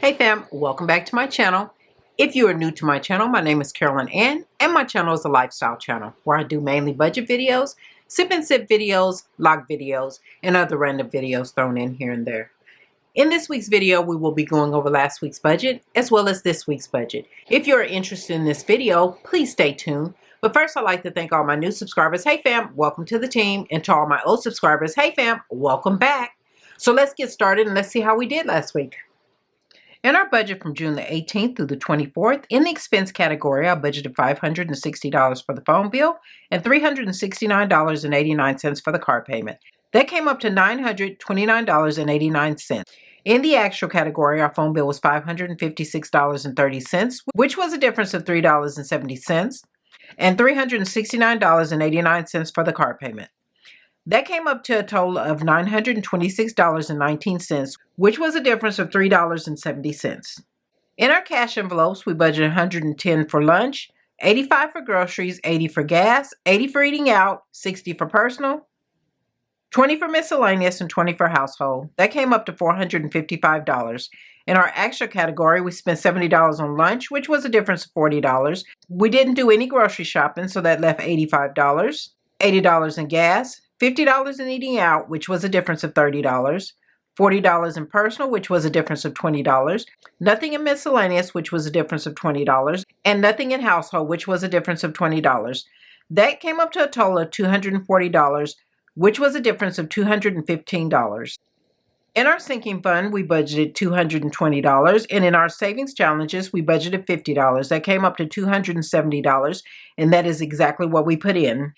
Hey fam, welcome back to my channel. If you are new to my channel, my name is Carolyn Ann, and my channel is a lifestyle channel where I do mainly budget videos, sip and sip videos, log videos, and other random videos thrown in here and there. In this week's video, we will be going over last week's budget as well as this week's budget. If you're interested in this video, please stay tuned. But first, I'd like to thank all my new subscribers. Hey fam, welcome to the team. And to all my old subscribers, hey fam, welcome back. So let's get started and let's see how we did last week. In our budget from June the 18th through the 24th, in the expense category, I budgeted $560 for the phone bill and $369.89 for the car payment. That came up to $929.89. In the actual category, our phone bill was $556.30, which was a difference of $3.70, and $369.89 for the car payment. That came up to a total of $926.19, which was a difference of $3.70. In our cash envelopes, we budgeted $110 for lunch, $85 for groceries, $80 for gas, $80 for eating out, $60 for personal, $20 for miscellaneous, and $20 for household. That came up to $455. In our actual category, we spent $70 on lunch, which was a difference of $40. We didn't do any grocery shopping, so that left $85, $80 in gas, $50 in eating out, which was a difference of $30, $40 in personal, which was a difference of $20, nothing in miscellaneous, which was a difference of $20, and nothing in household, which was a difference of $20. That came up to a total of $240, which was a difference of $215. In our sinking fund, we budgeted $220, and in our savings challenges, we budgeted $50. That came up to $270, and that is exactly what we put in.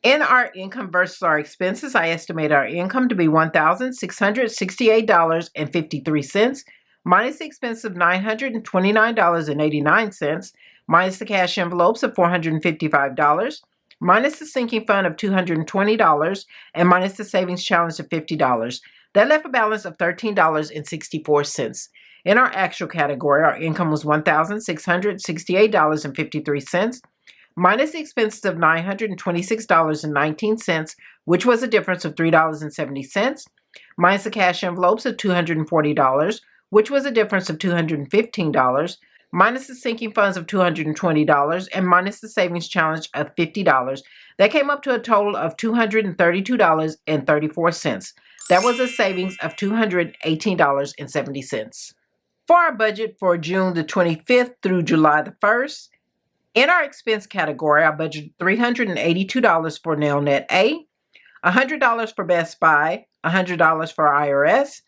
In our income versus our expenses, I estimate our income to be $1,668.53, minus the expense of $929.89, minus the cash envelopes of $455, minus the sinking fund of $220, and minus the savings challenge of $50. That left a balance of $13.64. In our actual category, our income was $1,668.53, minus the expenses of $926.19, which was a difference of $3.70, minus the cash envelopes of $240, which was a difference of $215, minus the sinking funds of $220, and minus the savings challenge of $50. That came up to a total of $232.34. That was a savings of $218.70. For our budget for June the 25th through July the 1st, in our expense category, I budgeted $382 for Nailnet A, $100 for Best Buy, $100 for IRS,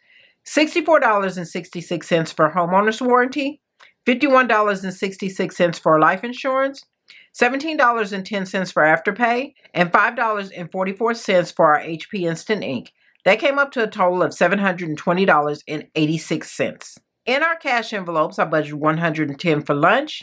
$64.66 for homeowner's warranty, $51.66 for life insurance, $17.10 for Afterpay, and $5.44 for our HP Instant Ink. That came up to a total of $720.86. In our cash envelopes, I budgeted $110 for lunch,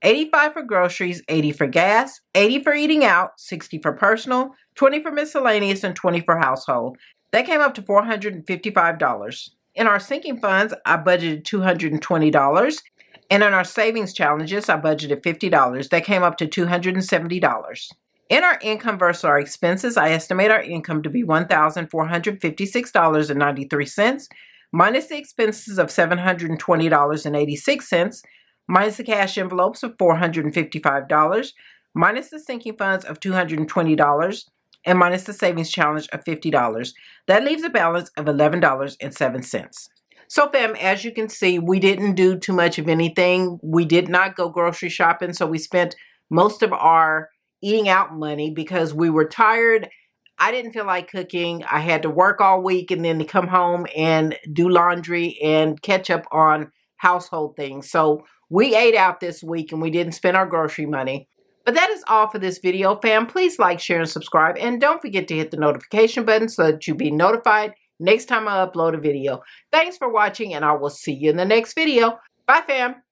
$85 for groceries, $80 for gas, $80 for eating out, $60 for personal, $20 for miscellaneous, and $20 for household. That came up to $455. In our sinking funds, I budgeted $220. And in our savings challenges, I budgeted $50. That came up to $270. In our income versus our expenses, I estimate our income to be $1,456.93, minus the expenses of $720.86, minus the cash envelopes of $455, minus the sinking funds of $220, and minus the savings challenge of $50. That leaves a balance of $11.07. So fam, as you can see, we didn't do too much of anything. We did not go grocery shopping, so we spent most of our eating out money because we were tired. I didn't feel like cooking. I had to work all week and then to come home and do laundry and catch up on household things. So we ate out this week and we didn't spend our grocery money. But that is all for this video, fam. Please like, share, and subscribe. And don't forget to hit the notification button so that you'll be notified next time I upload a video. Thanks for watching, and I will see you in the next video. Bye, fam.